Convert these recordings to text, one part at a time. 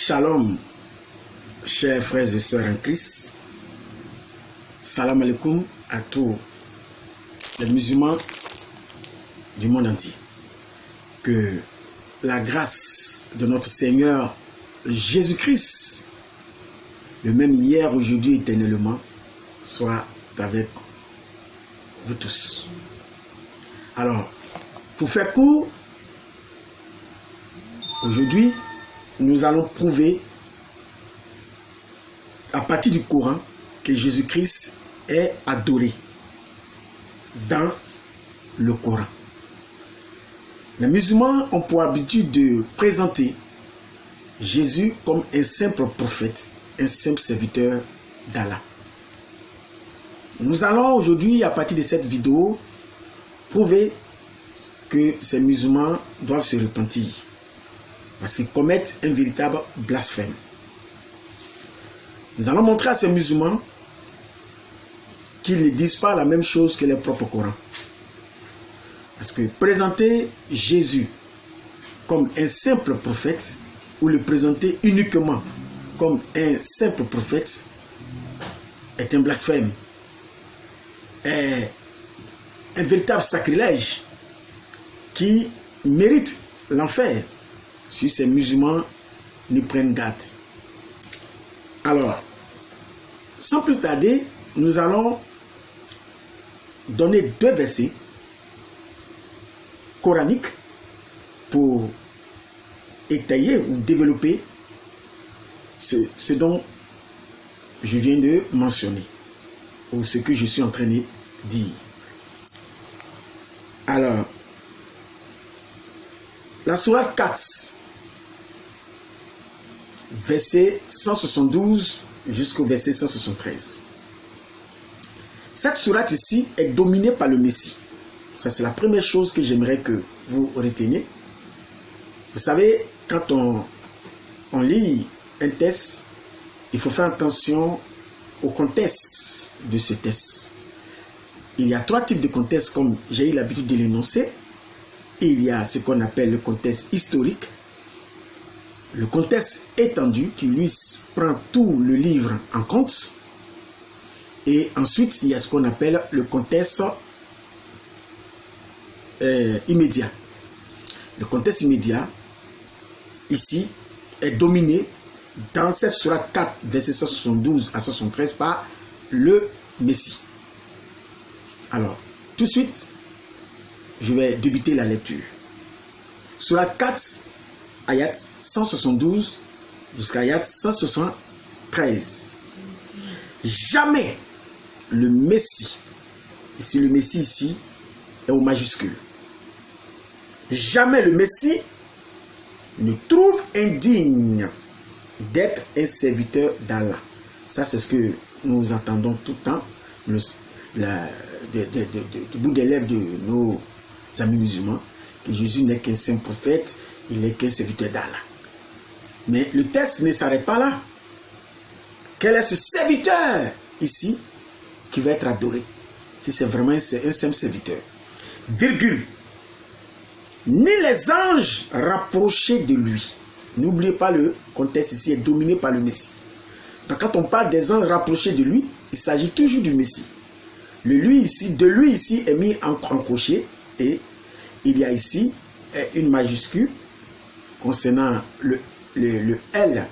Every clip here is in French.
Shalom, chers frères et sœurs en Christ. Salam alaikum à tous les musulmans du monde entier. Que la grâce de notre Seigneur Jésus-Christ, le même hier, aujourd'hui, éternellement, soit avec vous tous. Alors, pour faire court, aujourd'hui, nous allons prouver à partir du Coran que Jésus-Christ est adoré dans le Coran. Les musulmans ont pour habitude de présenter Jésus comme un simple prophète, un simple serviteur d'Allah. Nous allons aujourd'hui, à partir de cette vidéo, prouver que ces musulmans doivent se repentir parce qu'ils commettent un véritable blasphème. Nous allons montrer à ces musulmans qu'ils ne disent pas la même chose que leur propre Coran. Parce que présenter Jésus comme un simple prophète ou le présenter uniquement comme un simple prophète est un blasphème, est un véritable sacrilège qui mérite l'enfer si ces musulmans ne prennent garde. Alors, sans plus tarder, nous allons donner deux versets coraniques pour étayer ou développer ce dont je viens de mentionner ou ce que je suis en train de dire. Alors, la sourate 4, verset 172 jusqu'au verset 173. Cette sourate ici est dominée par le Messie. Ça, c'est la première chose que j'aimerais que vous reteniez. Vous savez, quand on lit un texte, il faut faire attention au contexte de ce texte. Il y a trois types de contextes, comme j'ai eu l'habitude de l'énoncer. Il y a ce qu'on appelle le contexte historique, le contexte étendu qui lui prend tout le livre en compte, et ensuite il y a ce qu'on appelle le contexte immédiat. Le contexte immédiat ici est dominé dans cette sourate 4 verset 172 à 173 par le Messie. Alors tout de suite je vais débuter la lecture. Sourate 4 ayat 172 jusqu'à ayat 173. Jamais le Messie, ici le Messie ici est au majuscule, jamais le Messie ne trouve indigne d'être un serviteur d'Allah. Ça c'est ce que nous entendons tout le temps du bout des lèvres de nos amis musulmans, que Jésus n'est qu'un saint prophète, il n'est qu'un serviteur d'Allah. Mais le texte ne s'arrête pas là. Quel est ce serviteur ici qui va être adoré? Si c'est vraiment un simple serviteur. Virgule. Ni les anges rapprochés de lui. N'oubliez pas, le contexte ici est dominé par le Messie. Donc quand on parle des anges rapprochés de lui, il s'agit toujours du Messie. De lui ici est mis en crochet, et il y a ici une majuscule concernant le L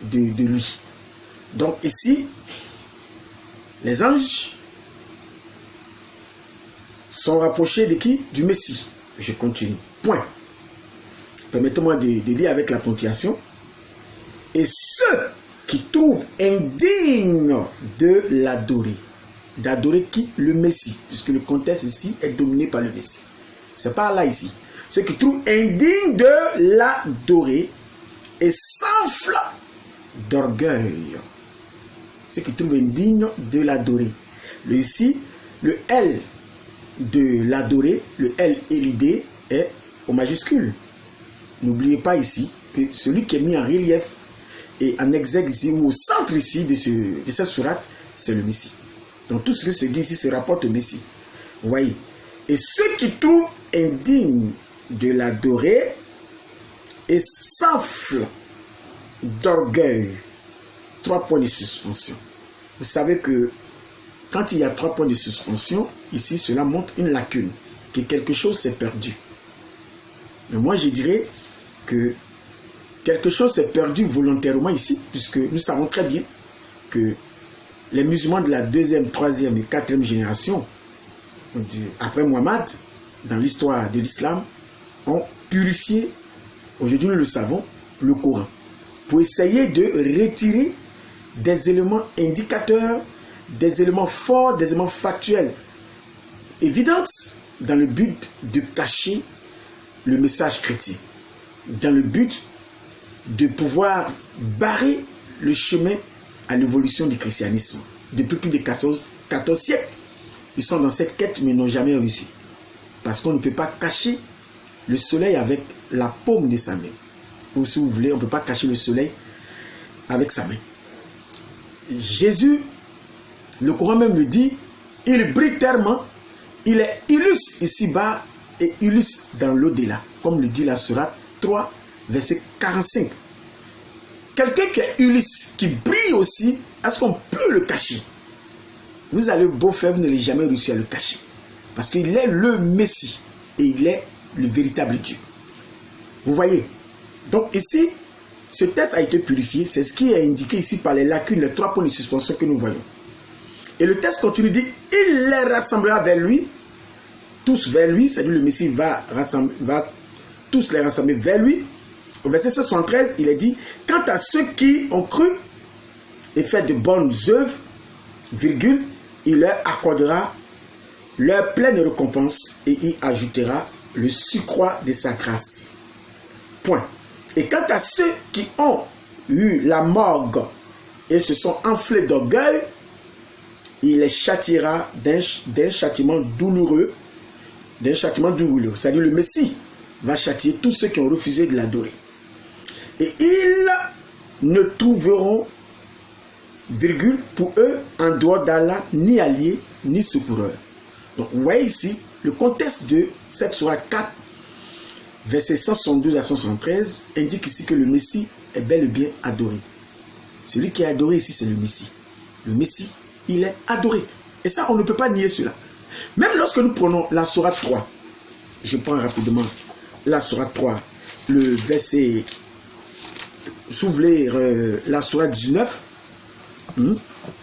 de lui. Donc ici, les anges sont rapprochés de qui? Du Messie. Je continue. Point. Permettez-moi de lire avec la ponctuation. Et ceux qui trouvent indigne de l'adorer. D'adorer qui? Le Messie. Puisque le contexte ici est dominé par le Messie. C'est pas là ici. Ceux qui trouvent indigne de l'adorer et s'enflent d'orgueil. Ceux qui trouvent indigne de l'adorer. Ici, le L de l'adorer, le L et l'idée est au majuscule. N'oubliez pas ici que celui qui est mis en relief et en exergue ici ou au centre ici de cette sourate, c'est le Messie. Donc tout ce qui se dit ici se rapporte au Messie. Vous voyez. Et ceux qui trouvent indigne de l'adorer et s'enflent d'orgueil. 3 points de suspension. Vous savez que quand il y a 3 points de suspension, ici, cela montre une lacune, que quelque chose s'est perdu. Mais moi, je dirais que quelque chose s'est perdu volontairement ici, puisque nous savons très bien que les musulmans de la 2e, 3e et 4e génération, après Mohammed, dans l'histoire de l'islam, ont purifié, aujourd'hui nous le savons, le Coran, pour essayer de retirer des éléments indicateurs, des éléments forts, des éléments factuels, évidents, dans le but de cacher le message chrétien, dans le but de pouvoir barrer le chemin à l'évolution du christianisme. Depuis plus de 14 siècles, ils sont dans cette quête mais n'ont jamais réussi. Parce qu'on ne peut pas cacher le soleil avec la paume de sa main. Ou si vous voulez, on ne peut pas cacher le soleil avec sa main. Jésus, le Coran même le dit, il brille tellement, il est illustre ici-bas et illustre dans l'au-delà. Comme le dit la sourate 3, verset 45. Quelqu'un qui est illustre, qui brille aussi, est-ce qu'on peut le cacher? Vous allez beau faire, vous n'allez jamais réussir à le cacher. Parce qu'il est le Messie et il est le véritable Dieu. Vous voyez? Donc ici, ce texte a été purifié. C'est ce qui est indiqué ici par les lacunes, les 3 points de suspension que nous voyons. Et le texte continue, dit, il les rassemblera vers lui, tous vers lui, c'est-à-dire le Messie va tous les rassembler vers lui. Au verset 73, il est dit, quant à ceux qui ont cru et fait de bonnes œuvres, virgule, il leur accordera leur pleine récompense et y ajoutera le surcroît de sa grâce. Point. Et quant à ceux qui ont eu la morgue et se sont enflés d'orgueil, il les châtiera d'un châtiment douloureux, c'est-à-dire le Messie va châtier tous ceux qui ont refusé de l'adorer. Et ils ne trouveront, virgule, pour eux, en dehors d'Allah, ni alliés, ni secoureurs. Donc, vous voyez ici, le contexte de cette sourate 4, versets 172 à 173, indique ici que le Messie est bel et bien adoré. Celui qui est adoré ici, c'est le Messie. Le Messie, il est adoré. Et ça, on ne peut pas nier cela. Même lorsque nous prenons la sourate 3, je prends rapidement la sourate 3, le verset, si vous voulez, la sourate 19,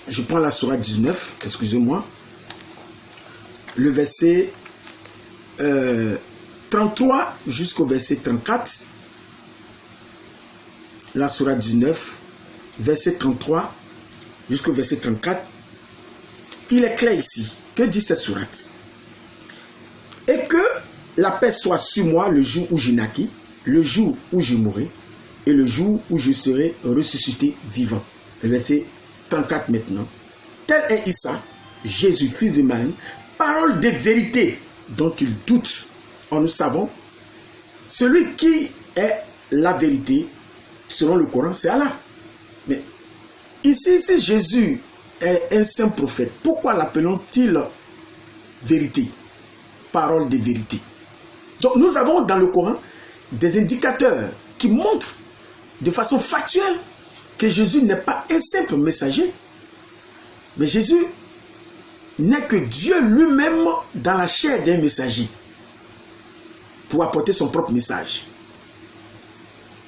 je prends la sourate 19, excusez-moi, le verset 33 jusqu'au verset 34, la sourate 19, verset 33 jusqu'au verset 34, il est clair ici. Que dit cette sourate? Et que la paix soit sur moi le jour où je naquis, le jour où je mourrai, et le jour où je serai ressuscité vivant. Le verset 34 maintenant. Tel est Issa, Jésus, fils de Marie, parole de vérité dont il doute. Or nous savons, celui qui est la vérité, selon le Coran, c'est Allah. Mais ici, si Jésus est un saint prophète, pourquoi l'appelons-ils vérité? Parole de vérité. Donc nous avons dans le Coran des indicateurs qui montrent de façon factuelle que Jésus n'est pas un simple messager, mais Jésus n'est que Dieu lui-même dans la chair d'un messager pour apporter son propre message.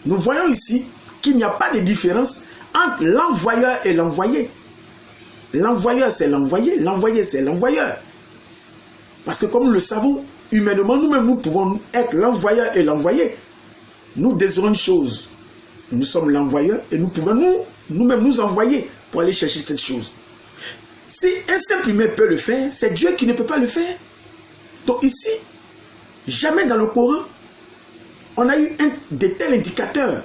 Nous voyons ici qu'il n'y a pas de différence entre l'envoyeur et l'envoyé. L'envoyeur, c'est l'envoyé. L'envoyé, c'est l'envoyeur. Parce que comme nous le savons, humainement, nous-mêmes, nous pouvons être l'envoyeur et l'envoyé. Nous désirons une chose. Nous sommes l'envoyeur et nous pouvons nous-mêmes nous envoyer pour aller chercher cette chose. Si un simple humain peut le faire, c'est Dieu qui ne peut pas le faire. Donc ici, jamais dans le Coran, on a eu de tels indicateurs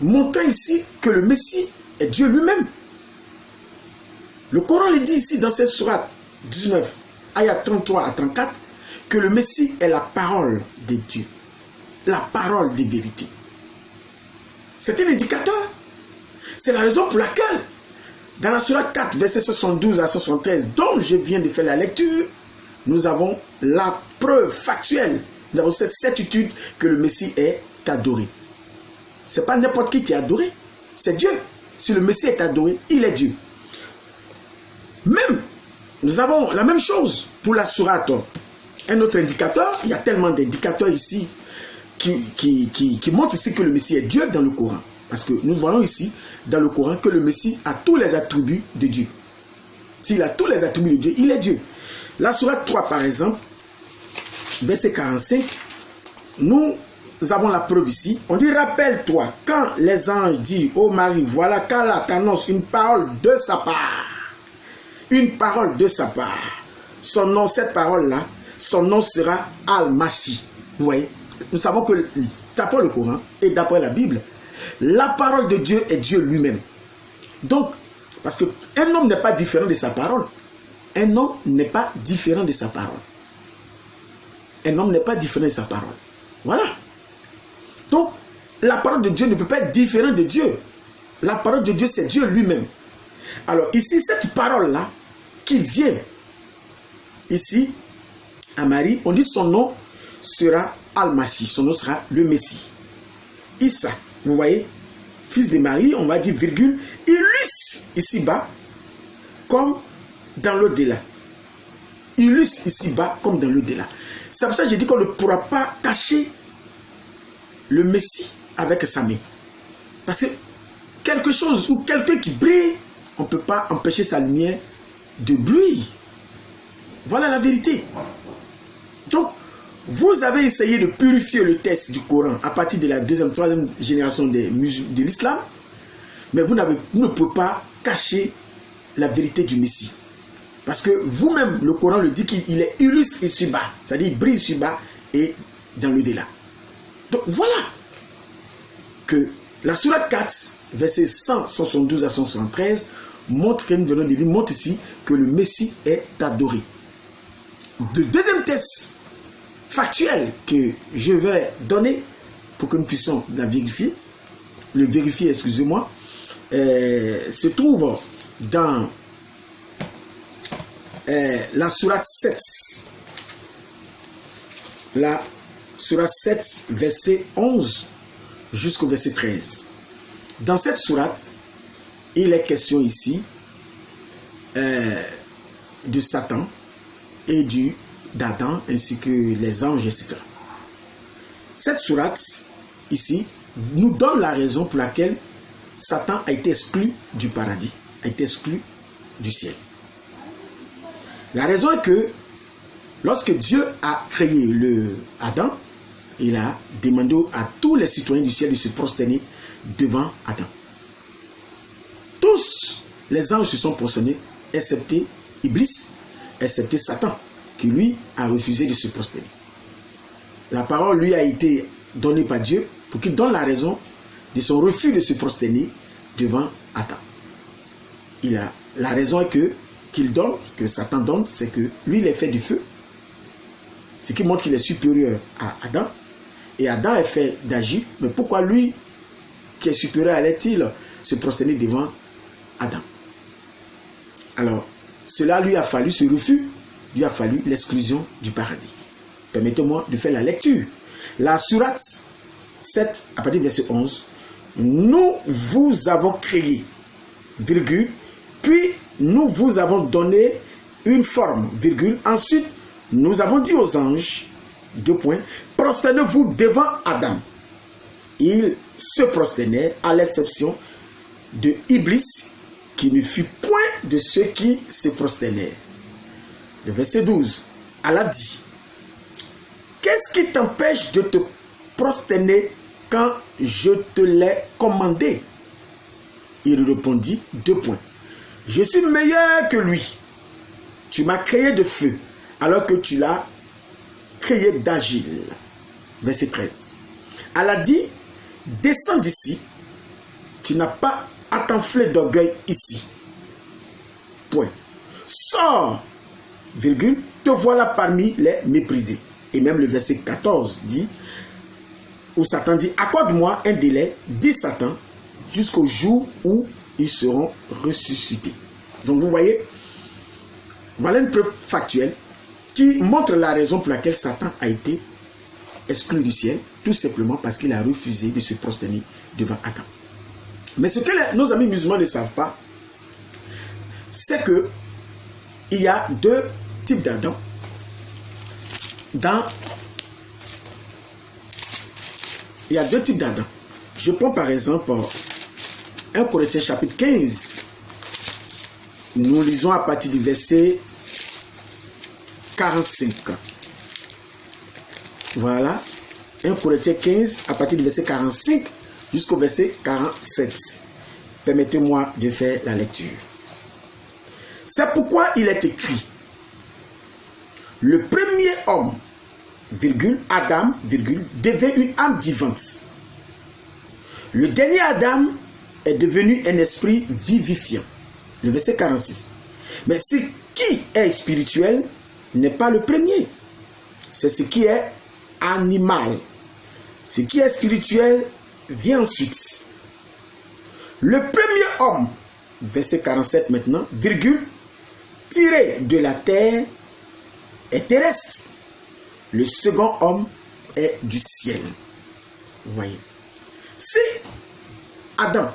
montrant ici que le Messie est Dieu lui-même. Le Coran le dit ici dans cette sourate 19, ayat 33 à 34, que le Messie est la parole de Dieu, la parole de vérité. C'est un indicateur. C'est la raison pour laquelle, dans la sourate 4, verset 72 à 73, dont je viens de faire la lecture, nous avons la preuve factuelle, nous avons cette certitude que le Messie est adoré. Ce n'est pas n'importe qui est adoré. C'est Dieu. Si le Messie est adoré, il est Dieu. Même, nous avons la même chose pour la sourate. Un autre indicateur, il y a tellement d'indicateurs ici qui montrent ici que le Messie est Dieu dans le Coran. Parce que nous voyons ici dans le Coran que le Messie a tous les attributs de Dieu. S'il a tous les attributs de Dieu, il est Dieu. La sourate 3 par exemple, verset 45, nous avons la preuve ici. On dit, rappelle-toi, quand les anges disent au Marie, voilà qu'Allah t'annonce une parole de sa part. Une parole de sa part. Son nom, cette parole-là, son nom sera Al-Masih. Vous voyez, nous savons que d'après le Coran et d'après la Bible, la parole de Dieu est Dieu lui-même. Donc, parce qu'un homme n'est pas différent de sa parole. Un homme n'est pas différent de sa parole. Un homme n'est pas différent de sa parole. Voilà. Donc, la parole de Dieu ne peut pas être différente de Dieu. La parole de Dieu, c'est Dieu lui-même. Alors, ici, cette parole-là, qui vient ici, à Marie, on dit son nom sera Al-Masih. Son nom sera le Messie. Issa, vous voyez, fils de Marie, on va dire virgule, illustre ici-bas comme dans l'au-delà. Illustre ici-bas comme dans l'au-delà. C'est pour ça que j'ai dit qu'on ne pourra pas cacher le Messie avec sa main. Parce que quelque chose ou quelqu'un qui brille, on ne peut pas empêcher sa lumière de briller. Voilà la vérité. Donc, vous avez essayé de purifier le texte du Coran à partir de la deuxième, troisième génération de l'islam, mais vous ne pouvez pas cacher la vérité du Messie. Parce que vous-même, le Coran le dit qu'il est illustre ici-bas, c'est-à-dire il brille ici-bas et dans le delà. Donc voilà que la sourate 4, versets 172 à 173, montre que nous venons de lire, montre ici que le Messie est adoré. Le deuxième test factuel que je vais donner pour que nous puissions la vérifier, excusez-moi, se trouve dans la sourate 7. La sourate 7, verset 11 jusqu'au verset 13. Dans cette sourate, il est question ici de Satan et d'Adam ainsi que les anges, etc. Cette sourate ici nous donne la raison pour laquelle Satan a été exclu du paradis, a été exclu du ciel. La raison est que lorsque Dieu a créé Adam, il a demandé à tous les citoyens du ciel de se prosterner devant Adam. Tous les anges se sont prosternés, excepté Iblis, excepté Satan, qui lui a refusé de se prosterner. La parole lui a été donnée par Dieu pour qu'il donne la raison de son refus de se prosterner devant Adam. La raison est que Satan donne, c'est que lui il est fait du feu, ce qui montre qu'il est supérieur à Adam, et Adam est fait d'agir, mais pourquoi lui qui est supérieur allait-il se prosterner devant Adam? Alors, cela lui a fallu, ce refus lui a fallu l'exclusion du paradis. Permettez-moi de faire la lecture. La sourate 7, à partir du verset 11, nous vous avons créé, virgule, puis nous vous avons donné une forme, virgule, ensuite nous avons dit aux anges, deux points, prosternez-vous devant Adam. Ils se prosternèrent à l'exception de Iblis, qui ne fut point de ceux qui se prosternèrent. Le verset 12, Allah dit, qu'est-ce qui t'empêche de te prosterner quand je te l'ai commandé? Il répondit, deux points. Je suis meilleur que lui. Tu m'as créé de feu, alors que tu l'as créé d'agile. Verset 13. Allah dit, descends d'ici. Tu n'as pas à t'enfler d'orgueil ici. Point. Sors, virgule, te voilà parmi les méprisés. Et même le verset 14 dit, où Satan dit, accorde-moi un délai, dit Satan, jusqu'au jour où ils seront ressuscités. Donc vous voyez, voilà une preuve factuelle qui montre la raison pour laquelle Satan a été exclu du ciel tout simplement parce qu'il a refusé de se prosterner devant Adam. Mais ce que nos amis musulmans ne savent pas, c'est que il y a deux types d'Adam. Il y a deux types d'Adam. Je prends par exemple 1 Corinthiens chapitre 15. Nous lisons à partir du verset 45. Voilà. 1 Corinthiens 15 à partir du verset 45 jusqu'au verset 47. Permettez-moi de faire la lecture. C'est pourquoi il est écrit: le premier homme, Adam, devint une âme vivante. Le dernier Adam est devenu un esprit vivifiant. Le verset 46. Mais ce qui est spirituel n'est pas le premier. C'est ce qui est animal. Ce qui est spirituel vient ensuite. Le premier homme, verset 47 maintenant, tiré de la terre est terrestre. Le second homme est du ciel. Vous voyez. Si Adam,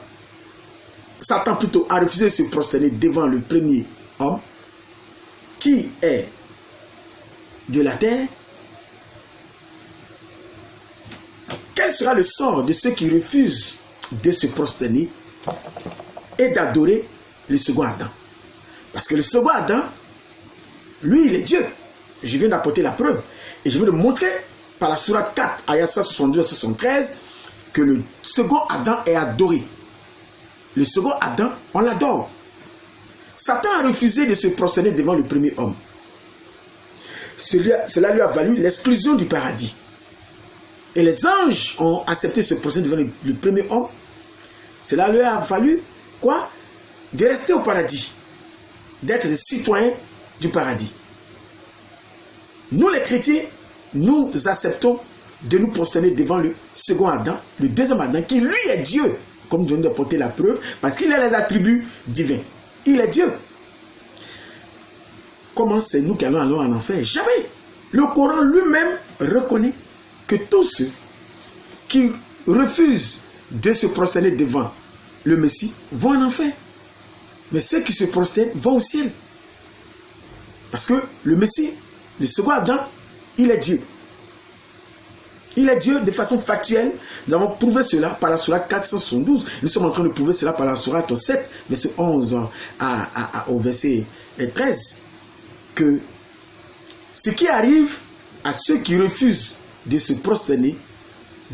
Satan plutôt, a refusé de se prosterner devant le premier homme, qui est de la terre, quel sera le sort de ceux qui refusent de se prosterner et d'adorer le second Adam? Parce que le second Adam, lui, il est Dieu. Je viens d'apporter la preuve. Et je vais le montrer par la sourate 4, ayat 172 à 173, que le second Adam est adoré. Le second Adam, on l'adore. Satan a refusé de se prosterner devant le premier homme. Cela lui a valu l'exclusion du paradis. Et les anges ont accepté de se prosterner devant le premier homme. Cela lui a valu quoi? De rester au paradis. D'être des citoyens du paradis. Nous les chrétiens, nous acceptons de nous prosterner devant le second Adam, le deuxième Adam, qui lui est Dieu, comme je viens d'apporter la preuve, parce qu'il a les attributs divins. Il est Dieu. Comment c'est nous qui allons en enfer? Jamais. Le Coran lui-même reconnaît que tous ceux qui refusent de se prosterner devant le Messie vont en enfer. Mais ceux qui se prosternent vont au ciel. Parce que le Messie, le second Adam, il est Dieu. Il est Dieu de façon factuelle. Nous avons prouvé cela par la sourate 472. Nous sommes en train de prouver cela par la sourate 7, verset 11 au verset 13. Que ce qui arrive à ceux qui refusent de se prosterner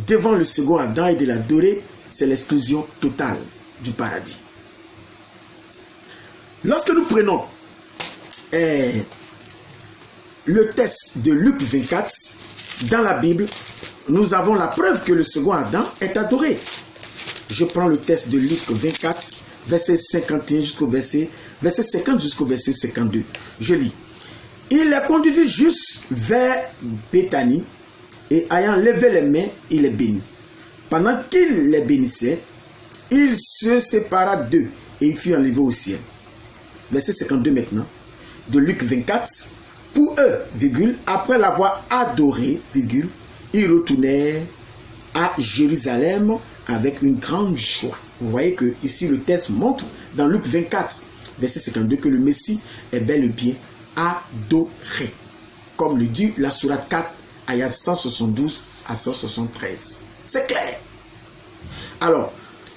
devant le second Adam et de l'adorer, c'est l'exclusion totale du paradis. Lorsque nous prenons le texte de Luc 24, dans la Bible, nous avons la preuve que le second Adam est adoré. Je prends le texte de Luc 24, verset 51 jusqu'au verset 50 jusqu'au verset 52. Je lis. Il les conduisit juste vers Béthanie et ayant levé les mains, il les bénit. Pendant qu'il les bénissait, il se sépara d'eux et il fut enlevé au ciel. Verset 52 maintenant, de Luc 24. Pour eux, après l'avoir adoré, ils retournèrent à Jérusalem avec une grande joie. Vous voyez que ici le texte montre dans Luc 24, verset 52, que le Messie est bel et bien adoré. Comme le dit la sourate 4, ayat 172 à 173. C'est clair. Alors,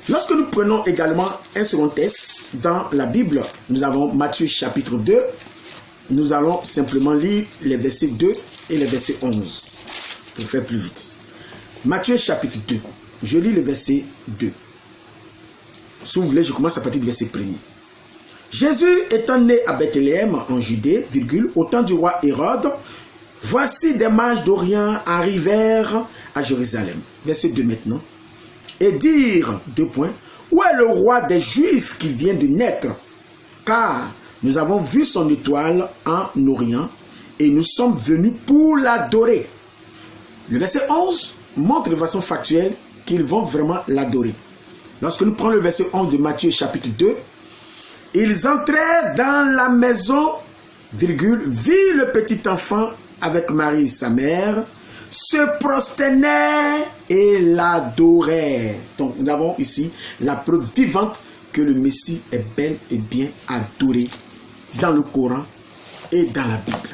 lorsque nous prenons également un second texte dans la Bible, nous avons Matthieu chapitre 2. Nous allons simplement lire les versets 2 et les versets 11 pour faire plus vite. Matthieu chapitre 2. Je lis le verset 2. Si vous voulez, je commence à partir du verset 1er. Jésus étant né à Bethléem en Judée, au temps du roi Hérode, voici des mages d'Orient arrivèrent à Jérusalem. Verset 2 maintenant. Et dirent, où est le roi des Juifs qui vient de naître? Car nous avons vu son étoile en Orient et nous sommes venus pour l'adorer. Le verset 11 montre de façon factuelle qu'ils vont vraiment l'adorer. Lorsque nous prenons le verset 11 de Matthieu chapitre 2, ils entrèrent dans la maison, vit le petit enfant avec Marie sa mère, se prosternèrent et l'adorèrent. Donc nous avons ici la preuve vivante que le Messie est bel et bien adoré dans le Coran et dans la Bible.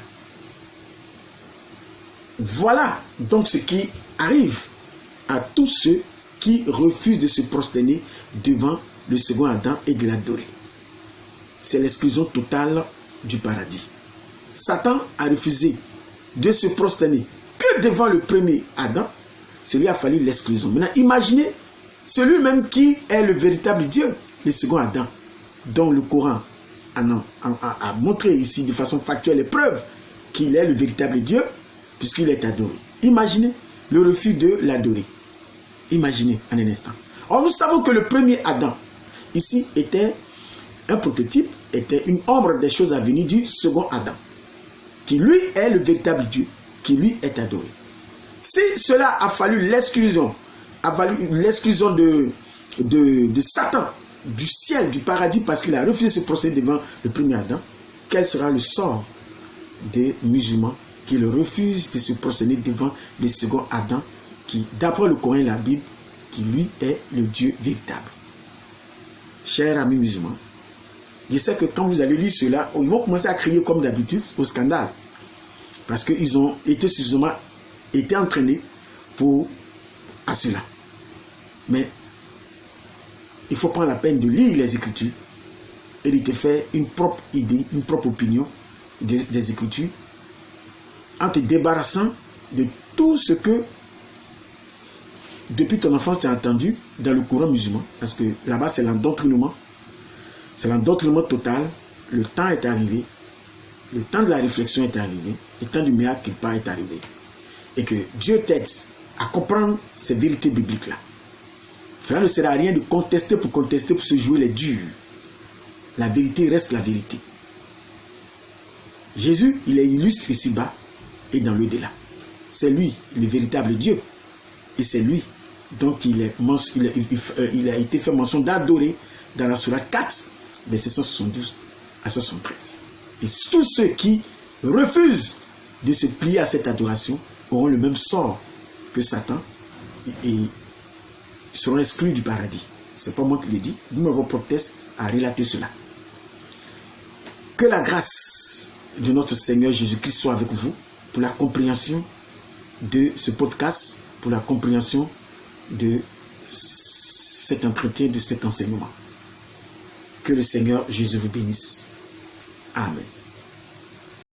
Voilà donc ce qui arrive à tous ceux qui refusent de se prosterner devant le second Adam et de l'adorer. C'est l'exclusion totale du paradis. Satan a refusé de se prosterner que devant le premier Adam. Celui a fallu l'exclusion. Maintenant, imaginez celui-même qui est le véritable Dieu, le second Adam, dont le Coran a montré ici de façon factuelle les preuves qu'il est le véritable Dieu, puisqu'il est adoré. Imaginez le refus de l'adorer. Imaginez en un instant. Or, nous savons que le premier Adam, ici, était un prototype, était une ombre des choses à venir du second Adam, qui lui est le véritable Dieu, qui lui est adoré. Si cela a fallu l'exclusion, de Satan, du ciel, du paradis, parce qu'il a refusé de se procéder devant le premier Adam, quel sera le sort des musulmans qui le refusent de se procéder devant le second Adam, qui, d'après le Coran et la Bible, qui lui est le Dieu véritable? Chers amis musulmans, je sais que quand vous allez lire cela, ils vont commencer à crier comme d'habitude au scandale. Parce qu'ils ont été suffisamment entraînés à cela. Mais il faut prendre la peine de lire les Écritures et de te faire une propre idée, une propre opinion des Écritures, en te débarrassant de tout ce que depuis ton enfance tu as entendu dans le courant musulman. Parce que là-bas c'est l'endoctrinement. C'est l'endoctrinement total. Le temps est arrivé. Le temps de la réflexion est arrivé. Le temps du mea culpa est arrivé. Et que Dieu t'aide à comprendre ces vérités bibliques-là. Cela ne sert à rien de contester pour se jouer les durs. La vérité reste la vérité. Jésus, il est illustre ici-bas et dans l'au-delà. C'est lui, le véritable Dieu. Et c'est lui donc il a été fait mention d'adorer dans la sourate 4, versets 172 à 173. Et tous ceux qui refusent de se plier à cette adoration auront le même sort que Satan et seront exclus du paradis. C'est pas moi qui le dis, nous avons propre texte à relater cela. Que la grâce de notre Seigneur Jésus-Christ soit avec vous pour la compréhension de ce podcast, pour la compréhension de cet entretien, de cet enseignement. Que le Seigneur Jésus vous bénisse. Amen.